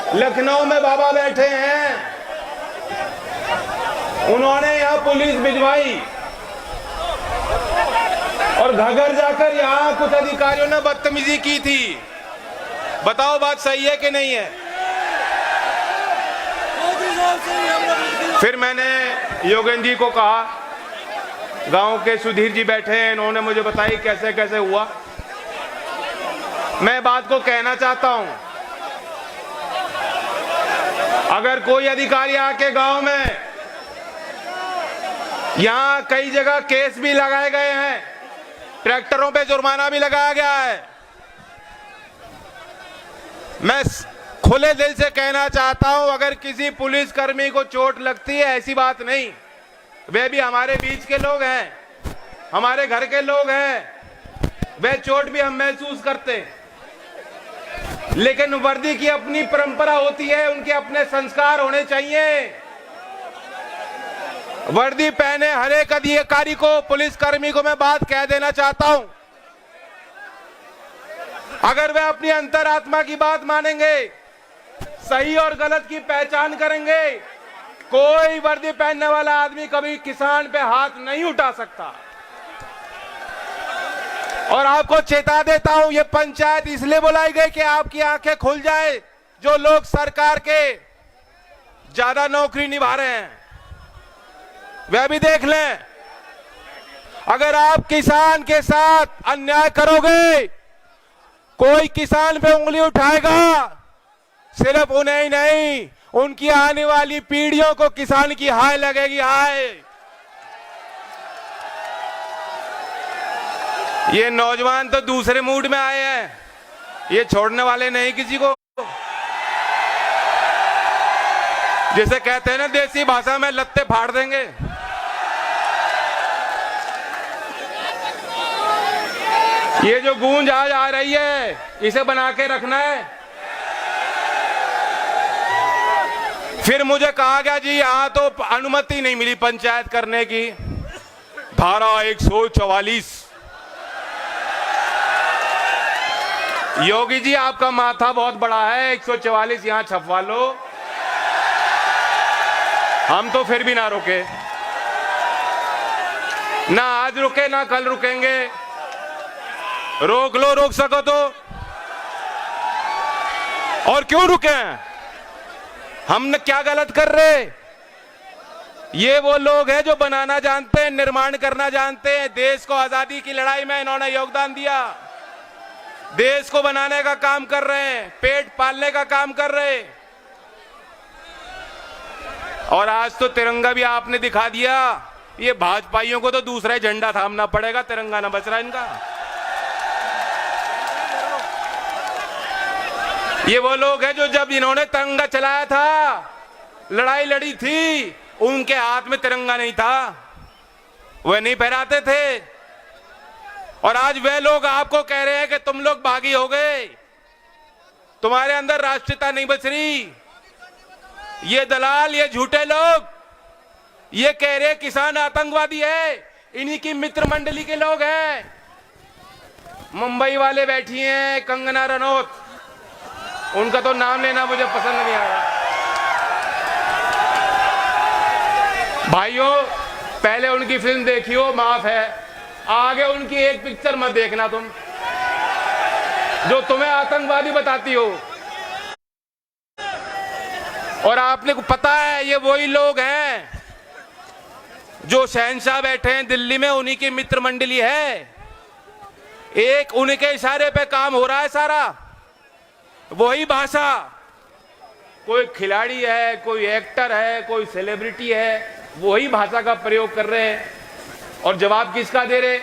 लखनऊ में बाबा बैठे हैं, उन्होंने यहां पुलिस भिजवाई और घगर जाकर यहां कुछ अधिकारियों ने बदतमीजी की थी। बताओ बात सही है कि नहीं है? फिर मैंने योगेंद्र जी को कहा, गांव के सुधीर जी बैठे हैं, इन्होंने मुझे बताई कैसे कैसे हुआ। मैं बात को कहना चाहता हूं, अगर कोई अधिकारी आके गांव में, यहां कई जगह केस भी लगाए गए हैं, ट्रैक्टरों पे जुर्माना भी लगाया गया है, मैं खुले दिल से कहना चाहता हूं, अगर किसी पुलिसकर्मी को चोट लगती है, ऐसी बात नहीं, वे भी हमारे बीच के लोग हैं, हमारे घर के लोग हैं, वे चोट भी हम महसूस करते हैं। लेकिन वर्दी की अपनी परंपरा होती है, उनके अपने संस्कार होने चाहिए। वर्दी पहने हर एक अधिकारी को, पुलिसकर्मी को मैं बात कह देना चाहता हूं, अगर वे अपनी अंतरात्मा की बात मानेंगे, सही और गलत की पहचान करेंगे, कोई वर्दी पहनने वाला आदमी कभी किसान पे हाथ नहीं उठा सकता। और आपको चेता देता हूं, ये पंचायत इसलिए बुलाई गई कि आपकी आंखें खुल जाए। जो लोग सरकार के ज्यादा नौकरी निभा रहे हैं, वह भी देख लें, अगर आप किसान के साथ अन्याय करोगे, कोई किसान पे उंगली उठाएगा, सिर्फ उन्हें ही नहीं, उनकी आने वाली पीढ़ियों को किसान की हाय लगेगी, हाय। ये नौजवान तो दूसरे मूड में आए हैं, ये छोड़ने वाले नहीं किसी को। जैसे कहते हैं ना देसी भाषा में, लत्ते फाड़ देंगे। ये जो गूंज आज आ रही है, इसे बना के रखना है। फिर मुझे कहा गया जी यहां तो अनुमति नहीं मिली पंचायत करने की, धारा 144। योगी जी आपका माथा बहुत बड़ा है, 144 यहां छपवा लो, हम तो फिर भी ना रुके, ना आज रुके ना कल रुकेंगे। रोक लो, रोक सको तो। और क्यों रुके? हमने क्या गलत कर रहे? ये वो लोग हैं जो बनाना जानते हैं, निर्माण करना जानते हैं। देश को आजादी की लड़ाई में इन्होंने योगदान दिया, देश को बनाने का काम कर रहे हैं, पेट पालने का काम कर रहे हैं। और आज तो तिरंगा भी आपने दिखा दिया। ये भाजपाइयों को तो दूसरा ही झंडा थामना पड़ेगा, तिरंगा ना बच रहा इनका। ये वो लोग हैं जो जब इन्होंने तिरंगा चलाया था, लड़ाई लड़ी थी, उनके हाथ में तिरंगा नहीं था, वे नहीं फहराते थे। और आज वे लोग आपको कह रहे हैं कि तुम लोग बागी हो गए, तुम्हारे अंदर राष्ट्रीयता नहीं बच रही। ये दलाल, ये झूठे लोग ये कह रहे किसान आतंकवादी है, इन्हीं की मित्र मंडली के लोग हैं। मुंबई वाले बैठी हैं, कंगना रनौत, उनका तो नाम लेना मुझे पसंद नहीं आ रहा। भाइयों, पहले उनकी फिल्म देखी हो, माफ है, आगे उनकी एक पिक्चर मत देखना तुम, जो तुम्हें आतंकवादी बताती हो। और आपने को पता है, ये वही लोग हैं जो शहंशाह बैठे हैं दिल्ली में, उन्हीं की मित्र मंडली है। एक उनके इशारे पे काम हो रहा है सारा, वही भाषा। कोई खिलाड़ी है, कोई एक्टर है, कोई सेलिब्रिटी है, वही भाषा का प्रयोग कर रहे हैं। और जवाब किसका दे रहे?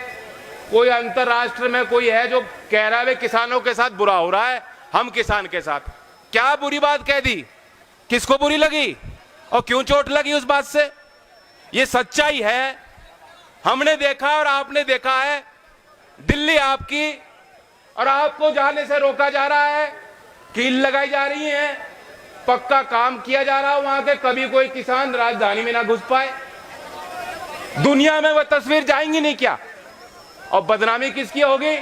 कोई अंतरराष्ट्र में कोई है जो कह रहा है किसानों के साथ बुरा हो रहा है, हम किसान के साथ। क्या बुरी बात कह दी? किसको बुरी लगी और क्यों चोट लगी उस बात से? ये सच्चाई है, हमने देखा और आपने देखा है। दिल्ली आपकी, और आपको जाने से रोका जा रहा है, कील लगाई जा रही है, पक्का काम किया जा रहा है वहां के, कभी कोई किसान राजधानी में ना घुस पाए। दुनिया में वह तस्वीर जाएंगी नहीं क्या? और बदनामी किसकी होगी?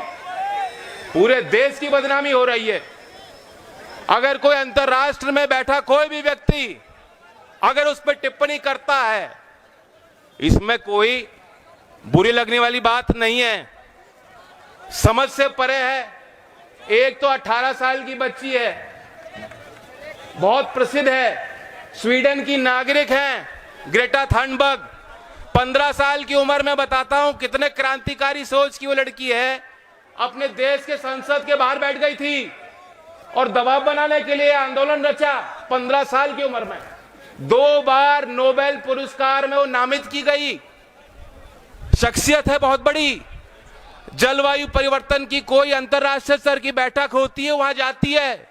पूरे देश की बदनामी हो रही है। अगर कोई अंतर्राष्ट्र में बैठा कोई भी व्यक्ति अगर उस पर टिप्पणी करता है, इसमें कोई बुरी लगने वाली बात नहीं है, समझ से परे है। एक तो 18 साल की बच्ची है, बहुत प्रसिद्ध है, स्वीडन की नागरिक हैं, ग्रेटा थनबर्ग। 15 साल की उम्र में बताता हूं कितने क्रांतिकारी सोच की वो लड़की है। अपने देश के संसद के बाहर बैठ गई थी और दबाव बनाने के लिए आंदोलन रचा। 15 साल की उम्र में 2 बार नोबेल पुरस्कार में वो नामित की गई शख्सियत है, बहुत बड़ी। जलवायु परिवर्तन की कोई अंतर्राष्ट्रीय स्तर की बैठक होती है, वहां जाती है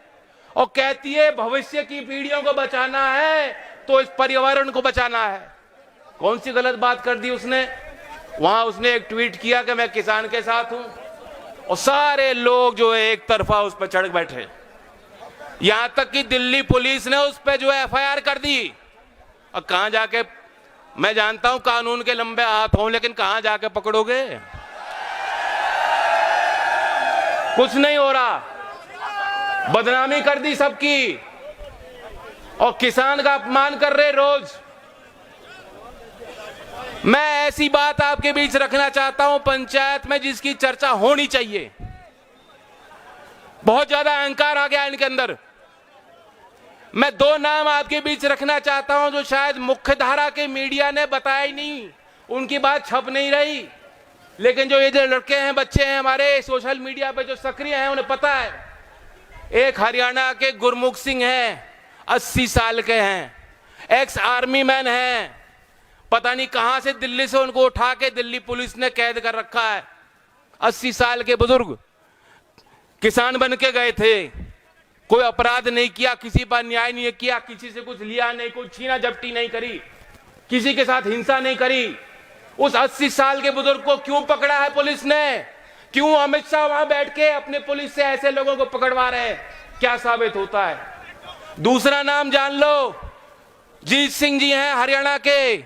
और कहती है भविष्य की पीढ़ियों को बचाना है तो इस पर्यावरण को बचाना है। कौन सी गलत बात कर दी उसने? वहां उसने एक ट्वीट किया कि मैं किसान के साथ हूं और सारे लोग जो है एक तरफा उस पर चढ़ बैठे। यहां तक कि दिल्ली पुलिस ने उस पर जो है FIR कर दी। और कहां जाके, मैं जानता हूं कानून के लंबे हाथ हों, लेकिन कहां जाके पकड़ोगे? कुछ नहीं हो रहा, बदनामी कर दी सबकी और किसान का अपमान कर रहे रोज। मैं ऐसी बात आपके बीच रखना चाहता हूं पंचायत में जिसकी चर्चा होनी चाहिए। बहुत ज्यादा अहंकार आ गया इनके अंदर। मैं 2 नाम आपके बीच रखना चाहता हूं जो शायद मुख्य धारा के मीडिया ने बताया ही नहीं, उनकी बात छप नहीं रही, लेकिन जो ये जो लड़के हैं, बच्चे हैं हमारे सोशल मीडिया पे जो सक्रिय हैं, उन्हें पता है। एक हरियाणा के गुरमुख सिंह हैं, 80 साल के हैं, एक्स आर्मी मैन हैं। पता नहीं कहां से दिल्ली से उनको उठा के दिल्ली पुलिस ने कैद कर रखा है। 80 साल के बुजुर्ग किसान बन के गए थे, कोई अपराध नहीं किया, किसी पर न्याय नहीं किया, किसी से कुछ लिया नहीं, कोई छीना झपटी नहीं करी, किसी के साथ हिंसा नहीं करी। उस 80 साल के बुजुर्ग को क्यों पकड़ा है पुलिस ने? क्यों अमित शाह वहां बैठ के अपने पुलिस से ऐसे लोगों को पकड़वा रहे हैं? क्या साबित होता है? दूसरा नाम जान लो, जीत सिंह जी हैं हरियाणा के,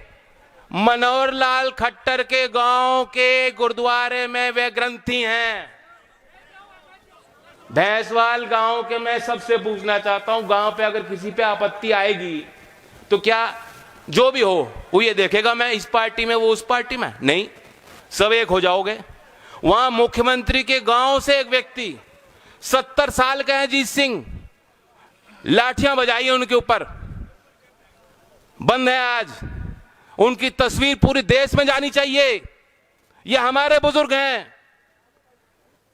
मनोहर लाल खट्टर के गांव के गुरुद्वारे में वे ग्रंथी हैं। भैंसवाल गांव के मैं सबसे पूछना चाहता हूं, गांव पे अगर किसी पे आपत्ति आएगी तो क्या जो भी हो वो ये देखेगा मैं इस पार्टी में वो उस पार्टी में? नहीं, सब एक हो जाओगे। वहां मुख्यमंत्री के गांव से एक व्यक्ति 70 साल का है, जीत सिंह, लाठियां बजाई उनके ऊपर, बंद है आज। उनकी तस्वीर पूरे देश में जानी चाहिए। ये हमारे बुजुर्ग हैं,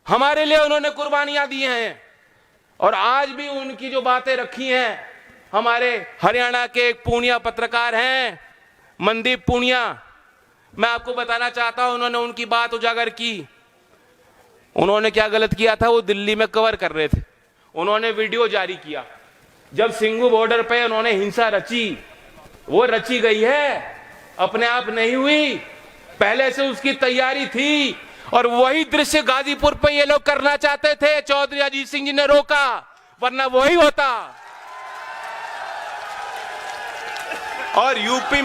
हमारे लिए उन्होंने कुर्बानियां दी हैं और आज भी उनकी जो बातें रखी हैं। हमारे हरियाणा के एक पूनिया पत्रकार हैं, मनदीप पूनिया, मैं आपको बताना चाहता हूं, उन्होंने उनकी बात उजागर की। उन्होंने क्या गलत किया था? वो दिल्ली में कवर कर रहे थे, उन्होंने वीडियो जारी किया जब सिंघू बॉर्डर पे उन्होंने हिंसा रची। वो रची गई है, अपने आप नहीं हुई, पहले से उसकी तैयारी थी। और वही दृश्य गाजीपुर पे ये लोग करना चाहते थे, चौधरी अजीत सिंह जी ने रोका, वरना वही होता। और यूपी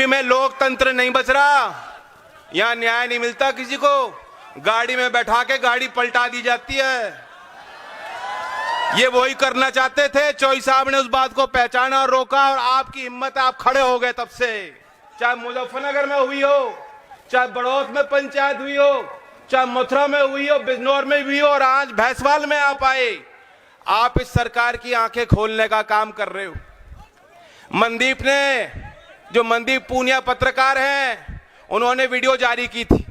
में लोकतंत्र नहीं बच रहा, यहां न्याय नहीं मिलता किसी को, गाड़ी में बैठा के गाड़ी पलटा दी जाती है। ये वही करना चाहते थे, चौधरी साहब ने उस बात को पहचाना और रोका और आपकी हिम्मत, आप खड़े हो गए तब से। चाहे मुजफ्फरनगर में हुई हो, चाहे बड़ौत में पंचायत हुई हो, चाहे मथुरा में हुई हो, बिजनौर में हुई हो और आज भैंसवाल में आप आए। आप इस सरकार की आंखें खोलने का काम कर रहे हो। मनदीप ने, जो मनदीप पूनिया पत्रकार हैं, उन्होंने वीडियो जारी की थी।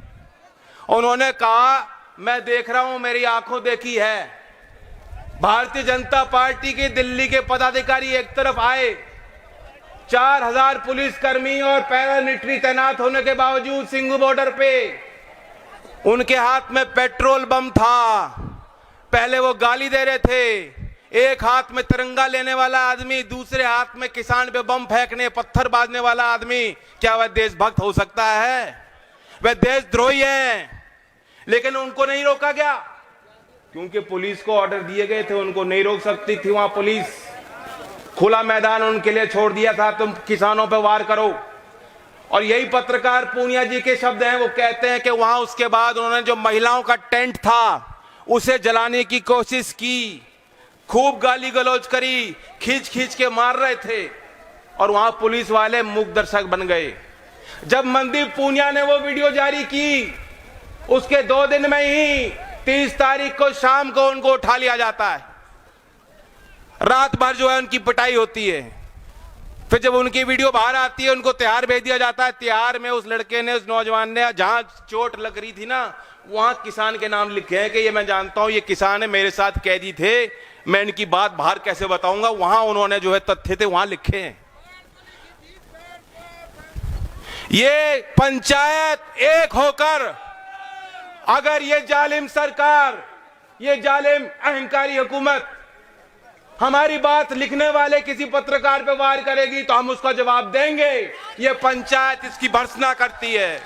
उन्होंने कहा मैं देख रहा हूं, मेरी आंखों देखी है, भारतीय जनता पार्टी के दिल्ली के पदाधिकारी एक तरफ आए, 4000 पुलिसकर्मी और पैरामिलिट्री तैनात होने के बावजूद सिंघू बॉर्डर पे उनके हाथ में पेट्रोल बम था। पहले वो गाली दे रहे थे, एक हाथ में तिरंगा लेने वाला आदमी, दूसरे हाथ में किसान पे बम फेंकने, पत्थर बांधने वाला आदमी, क्या वह देशभक्त हो सकता है? वह देशद्रोही है। लेकिन उनको नहीं रोका गया क्योंकि पुलिस को ऑर्डर दिए गए थे, उनको नहीं रोक सकती थी वहां पुलिस। खुला मैदान उनके लिए छोड़ दिया था, तुम किसानों पे वार करो। और यही पत्रकार पूनिया जी के शब्द हैं, वो कहते हैं कि वहां उसके बाद उन्होंने जो महिलाओं का टेंट था उसे जलाने की कोशिश की, खूब गाली गलौज करी, खींच खींच के मार रहे थे और वहां पुलिस वाले मूक दर्शक बन गए। जब मनदीप पूनिया ने वो वीडियो जारी की, उसके 2 दिन में ही 30 तारीख को शाम को उनको उठा लिया जाता है। रात भर जो है उनकी पिटाई होती है। फिर जब उनकी वीडियो बाहर आती है, उनको तिहाड़ भेज दिया जाता है। तिहाड़ में उस लड़के ने, उस नौजवान ने, जहां चोट लग रही थी ना, वहां किसान के नाम लिखे हैं कि ये मैं जानता हूं, ये किसान है, मेरे साथ कैदी थे, मैं इनकी बात बाहर कैसे बताऊंगा। वहां उन्होंने जो है तथ्य थे वहां लिखे हैं। ये पंचायत एक होकर अगर ये जालिम सरकार, ये जालिम अहंकारी हुकूमत हमारी बात लिखने वाले किसी पत्रकार पे वार करेगी तो हम उसका जवाब देंगे। ये पंचायत इसकी भर्त्सना करती है।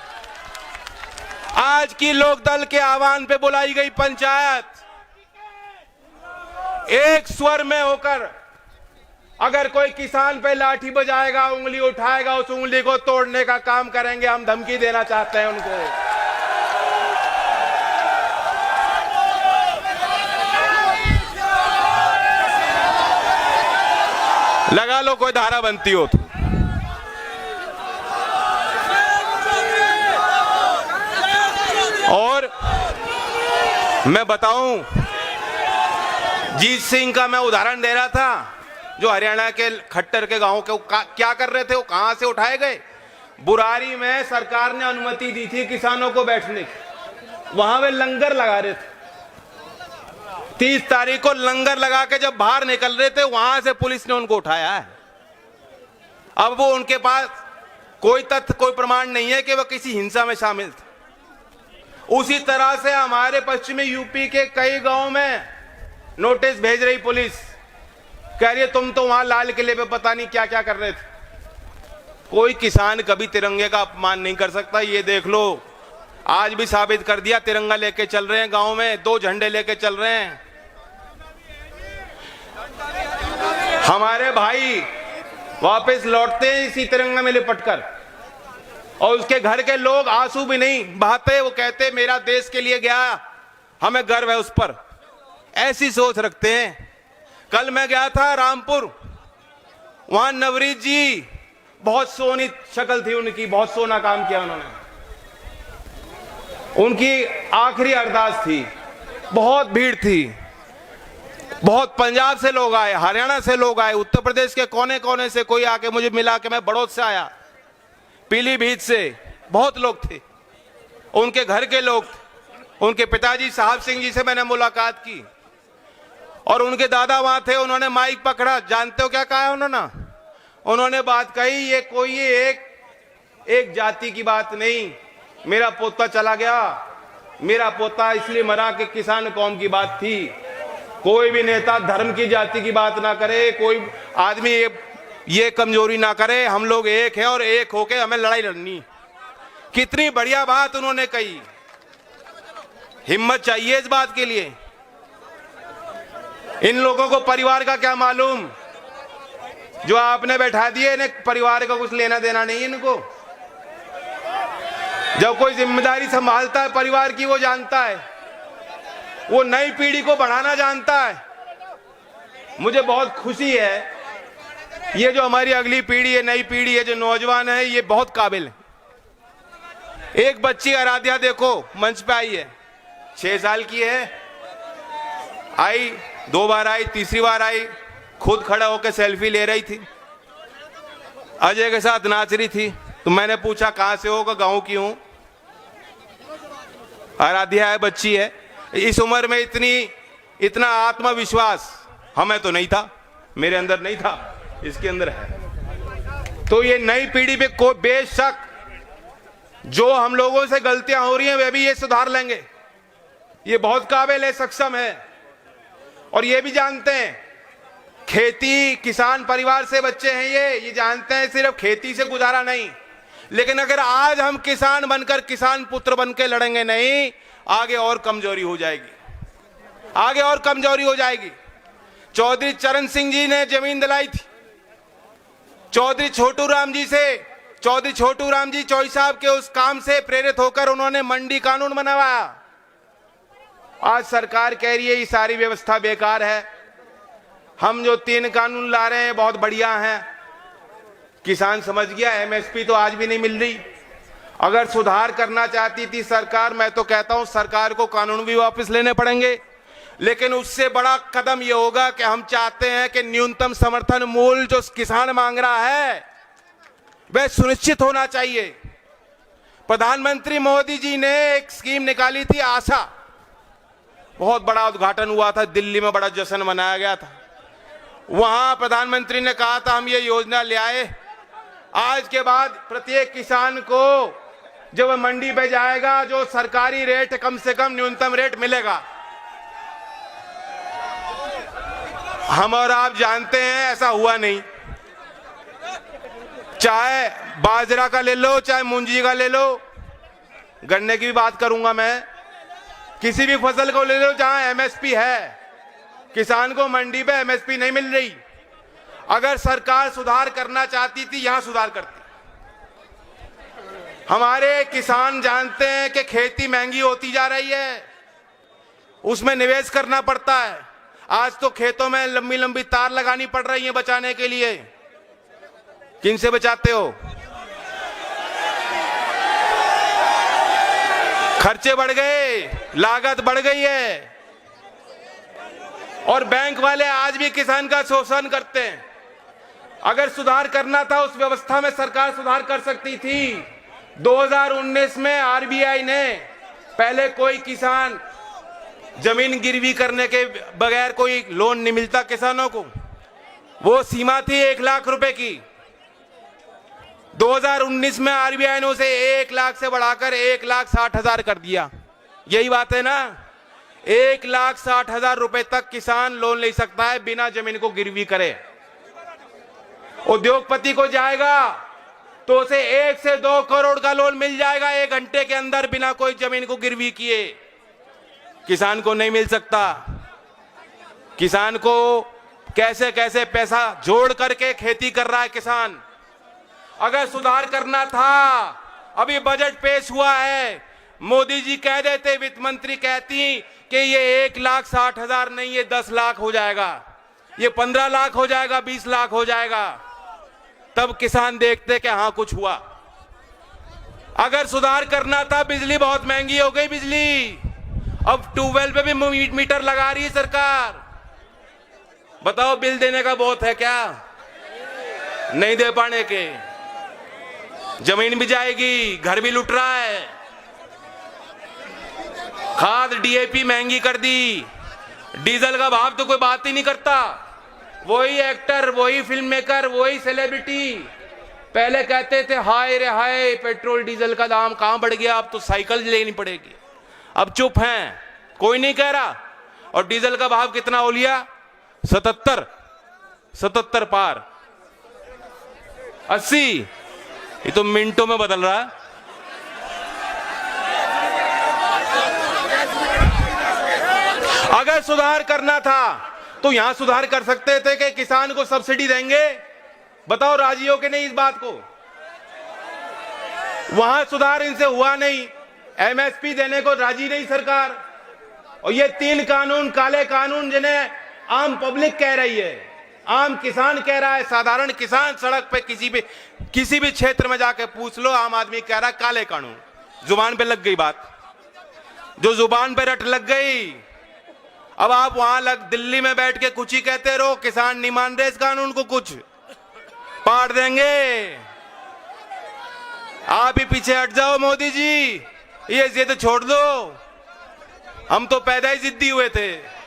आज की लोकदल के आह्वान पे बुलाई गई पंचायत एक स्वर में होकर अगर कोई किसान पे लाठी बजाएगा, उंगली उठाएगा, उस उंगली को तोड़ने का काम करेंगे। हम धमकी देना चाहते हैं उनको। लगा लो कोई धारा बनती हो तो। और मैं बताऊं, जीत सिंह का मैं उदाहरण दे रहा था, जो हरियाणा के खट्टर के गांव के क्या कर रहे थे, वो कहां से उठाए गए। बुरारी में सरकार ने अनुमति दी थी किसानों को बैठने की, वहां वे लंगर लगा रहे थे। 30 तारीख को लंगर लगा के जब बाहर निकल रहे थे, वहां से पुलिस ने उनको उठाया है। अब वो उनके पास कोई तथ्य, कोई प्रमाण नहीं है कि वो किसी हिंसा में शामिल थे। उसी तरह से हमारे पश्चिमी यूपी के कई गांव में नोटिस भेज रही पुलिस, कह रही है तुम तो वहां लाल किले पे पता नहीं क्या क्या कर रहे थे। कोई किसान कभी तिरंगे का अपमान नहीं कर सकता, ये देख लो। आज भी साबित कर दिया, तिरंगा लेके चल रहे हैं गांव में, 2 झंडे लेके चल रहे हैं। हमारे भाई वापस लौटते हैं इसी तिरंगा में लिपटकर, और उसके घर के लोग आंसू भी नहीं बहाते। वो कहते मेरा देश के लिए गया, हमें गर्व है उस पर। ऐसी सोच रखते हैं। कल मैं गया था रामपुर, वहां नवरीत जी, बहुत सोनी शक्ल थी उनकी, बहुत सोना काम किया उन्होंने। उनकी आखिरी अरदास थी, बहुत भीड़ थी, बहुत पंजाब से लोग आए, हरियाणा से लोग आए, उत्तर प्रदेश के कोने कोने से कोई आके मुझे मिला कि मैं बड़ौद से आया, पीलीभीत से बहुत लोग थे, उनके घर के लोग थे। उनके पिताजी साहब सिंह जी से मैंने मुलाकात की और उनके दादा वहां थे। उन्होंने माइक पकड़ा, जानते हो क्या कहा उन्होंने बात कही, ये कोई एक जाति की बात नहीं, मेरा पोता चला गया, मेरा पोता इसलिए मरा कि किसान कौम की बात थी। कोई भी नेता धर्म की, जाति की बात ना करे, कोई आदमी ये कमजोरी ना करे, हम लोग एक हैं और एक होके हमें लड़ाई लड़नी। कितनी बढ़िया बात उन्होंने कही। हिम्मत चाहिए इस बात के लिए। इन लोगों को परिवार का क्या मालूम, जो आपने बैठा दिए, इन्हें परिवार का कुछ लेना देना नहीं इनको। जब कोई जिम्मेदारी संभालता है परिवार की, वो जानता है, वो नई पीढ़ी को बढ़ाना जानता है। मुझे बहुत खुशी है, ये जो हमारी अगली पीढ़ी है, नई पीढ़ी है, जो नौजवान है, ये बहुत काबिल है। एक बच्ची आराध्या देखो, मंच पे आई है, 6 साल की है, आई 2 बार आई, तीसरी बार आई, खुद खड़ा होकर सेल्फी ले रही थी, अजय के साथ नाच रही थी। तो मैंने पूछा कहां से हो, गांव की हूं। आराध्या है, बच्ची है, इस उम्र में इतना आत्मविश्वास हमें तो नहीं था, मेरे अंदर नहीं था, इसके अंदर है। तो ये नई पीढ़ी पे कोई बेशक जो हम लोगों से गलतियां हो रही हैं, वे भी ये सुधार लेंगे। ये बहुत काबिल है, सक्षम है, और ये भी जानते हैं खेती, किसान परिवार से बच्चे हैं, ये जानते हैं सिर्फ खेती से गुजारा नहीं। लेकिन अगर आज हम किसान बनकर, किसान पुत्र बनकर लड़ेंगे नहीं, आगे और कमजोरी हो जाएगी, आगे और कमजोरी हो जाएगी। चौधरी चरण सिंह जी ने जमीन दिलाई थी, चौधरी छोटू राम जी चौई साहब के उस काम से प्रेरित होकर उन्होंने मंडी कानून बनवाया। आज सरकार कह रही है ये सारी व्यवस्था बेकार है, हम जो 3 कानून ला रहे हैं बहुत बढ़िया हैं। किसान समझ गया एमएसपी तो आज भी नहीं मिल रही। अगर सुधार करना चाहती थी सरकार, मैं तो कहता हूं सरकार को कानून भी वापस लेने पड़ेंगे, लेकिन उससे बड़ा कदम यह होगा कि हम चाहते हैं कि न्यूनतम समर्थन मूल्य जो किसान मांग रहा है वह सुनिश्चित होना चाहिए। प्रधानमंत्री मोदी जी ने एक स्कीम निकाली थी आशा, बहुत बड़ा उद्घाटन हुआ था, दिल्ली में बड़ा जश्न मनाया गया था। वहां प्रधानमंत्री ने कहा था हम ये योजना ले आए, आज के बाद प्रत्येक किसान को जब वह मंडी पे जाएगा जो सरकारी रेट कम से कम न्यूनतम रेट मिलेगा। हम और आप जानते हैं ऐसा हुआ नहीं। चाहे बाजरा का ले लो, चाहे मूंजी का ले लो, गन्ने की भी बात करूंगा मैं, किसी भी फसल को ले लो जहां एमएसपी है, किसान को मंडी पे एमएसपी नहीं मिल रही। अगर सरकार सुधार करना चाहती थी यहां सुधार करती। हमारे किसान जानते हैं कि खेती महंगी होती जा रही है, उसमें निवेश करना पड़ता है। आज तो खेतों में लंबी लंबी तार लगानी पड़ रही है बचाने के लिए। किन से बचाते हो? खर्चे बढ़ गए, लागत बढ़ गई है, और बैंक वाले आज भी किसान का शोषण करते हैं। अगर सुधार करना था उस व्यवस्था में सरकार सुधार कर सकती थी। 2019 में आरबीआई ने पहले कोई किसान जमीन गिरवी करने के बगैर कोई लोन नहीं मिलता किसानों को, वो सीमा थी 1 लाख रुपए की। 2019 में आरबीआई ने उसे 1 लाख से बढ़ाकर 1,60,000 कर दिया। यही बात है ना, 1,60,000 रुपए तक किसान लोन ले सकता है बिना जमीन को गिरवी करे। उद्योगपति को जाएगा तो उसे 1 से 2 करोड़ का लोन मिल जाएगा 1 घंटे के अंदर बिना कोई जमीन को गिरवी किए। किसान को नहीं मिल सकता। किसान को कैसे कैसे पैसा जोड़ करके खेती कर रहा है किसान। अगर सुधार करना था, अभी बजट पेश हुआ है, मोदी जी कह देते, वित्त मंत्री कहती कि ये 1,60,000 नहीं, ये 10 लाख हो जाएगा, ये 15 लाख हो जाएगा, 20 लाख हो जाएगा, तब किसान देखते कि हाँ कुछ हुआ। अगर सुधार करना था, बिजली बहुत महंगी हो गई बिजली, अब ट्यूबवेल पे भी मीटर लगा रही है सरकार। बताओ बिल देने का बहुत है क्या? नहीं दे पाने के, जमीन भी जाएगी, घर भी लुट रहा है। खाद डीएपी महंगी कर दी, डीजल का भाव तो कोई बात ही नहीं करता। वही एक्टर, वही फिल्म मेकर, वही सेलिब्रिटी पहले कहते थे हाय रे हाय पेट्रोल डीजल का दाम कहां बढ़ गया, अब तो साइकिल लेनी पड़ेगी। अब चुप हैं, कोई नहीं कह रहा। और डीजल का भाव कितना हो लिया? 77 पार, 80, ये तो मिनटों में बदल रहा है। अगर सुधार करना था तो यहां सुधार कर सकते थे कि किसान को सब्सिडी देंगे। बताओ राजी हो कि नहीं इस बात को? वहां सुधार इनसे हुआ नहीं, एमएसपी देने को राजी नहीं सरकार। और ये 3 कानून, काले कानून, जिन्हें आम पब्लिक कह रही है, आम किसान कह रहा है, साधारण किसान सड़क पे किसी भी क्षेत्र में जाके पूछ लो, आम आदमी कह रहा है काले कानून। जुबान पे लग गई बात, जो जुबान पे रट लग गई। अब आप वहां दिल्ली में बैठ के कुछ ही कहते रहो, किसान नहीं मान रहे इस कानून को, कुछ पाड़ देंगे। आप ही पीछे हट जाओ मोदी जी, ये जिद छोड़ दो, हम तो पैदा ही जिद्दी हुए थे।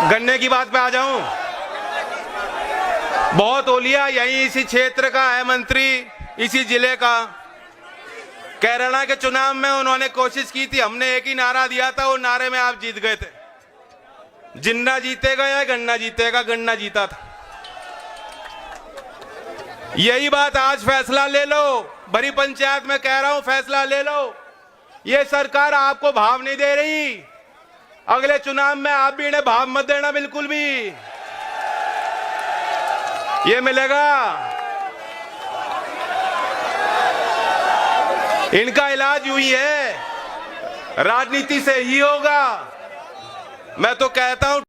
गन्ने की बात पे आ जाऊं, बहुत ओलिया यही इसी क्षेत्र का है मंत्री, इसी जिले का। कैराना के चुनाव में उन्होंने कोशिश की थी, हमने एक ही नारा दिया था, वो नारे में आप जीत गए थे, जिन्ना जीतेगा या गन्ना जीतेगा, गन्ना जीता था। यही बात आज फैसला ले लो, भरी पंचायत में कह रहा हूं फैसला ले लो। ये सरकार आपको भाव नहीं दे रही, अगले चुनाव में आप भी इन्हें भाव मत देना बिल्कुल भी। ये मिलेगा। इनका इलाज यूं ही है, राजनीति से ही होगा। मैं तो कहता हूं